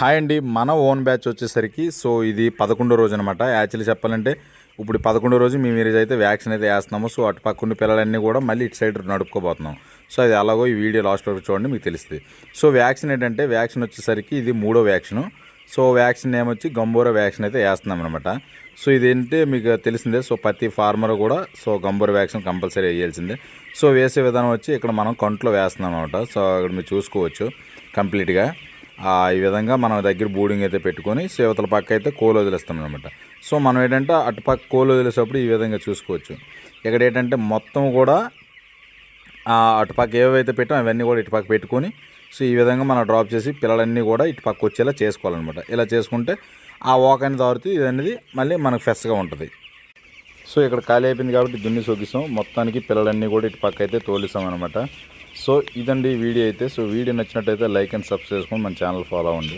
Hi అండి. మన own batch వచ్చేసరికి ఇది 11వ రోజు అనమాట. యాక్చువల్లీ చెప్పాలంటే ఇప్పుడు 11వ రోజు మేము ఈరోజైతే వ్యాక్సిన్ అయితే వేస్తున్నాము. అటు పక్కన పిల్లలన్నీ కూడా మళ్ళీ ఇటు సైడ్ నడుపుకోబోతున్నాం. అది అలాగో ఈ వీడియో లాస్ట్ వరకు చూడండి, మీకు తెలుస్తుంది. వ్యాక్సిన్ ఏంటంటే వ్యాక్సిన్ వచ్చేసరికి ఇది 3వ వ్యాక్సిన్. వ్యాక్సిన్ ఏమొచ్చి గంబోరా వ్యాక్సిన్ అయితే వేస్తున్నాం అనమాట. ఇదేంటే మీకు తెలిసిందే. ప్రతి ఫార్మర్ కూడా గంబోరా వ్యాక్సిన్ కంపల్సరీ వేయాల్సిందే. వేసే విధానం వచ్చి ఇక్కడ మనం కంట్లో వేస్తున్నాం అనమాట. ఇక్కడ మీరు చూసుకోవచ్చు కంప్లీట్గా ఈ విధంగా మన దగ్గర బూడింగ్ అయితే పెట్టుకొని సేవతల పక్క అయితే కోలు వదిలేస్తాం అనమాట. మనం ఏంటంటే అటుపక్క కోలు వదిలేసేటప్పుడు ఈ విధంగా చూసుకోవచ్చు. ఇక్కడ ఏంటంటే మొత్తం కూడా అటుపక్క ఏవైతే పెట్టాం అవన్నీ కూడా ఇటుపక్క పెట్టుకొని ఈ విధంగా మనం డ్రాప్ చేసి పిల్లలన్నీ కూడా ఇటుపక్క వచ్చేలా చేసుకోవాలన్నమాట. ఇలా చేసుకుంటే ఆ వాకని దారుతూ ఇది అనేది మళ్ళీ మనకు ఫ్రెష్గా ఉంటుంది. ఇక్కడ ఖాళీ అయిపోయింది కాబట్టి దున్ని సోకిస్తాం. మొత్తానికి పిల్లలన్నీ కూడా ఇటుపక్క అయితే తోలిస్తాం అనమాట. ఇదండి వీడియో అయితే. వీడియో నచ్చినట్టయితే లైక్ అండ్ సబ్స్క్రైబ్ చేసుకొని మన ఛానల్ ఫాలో అవ్వండి.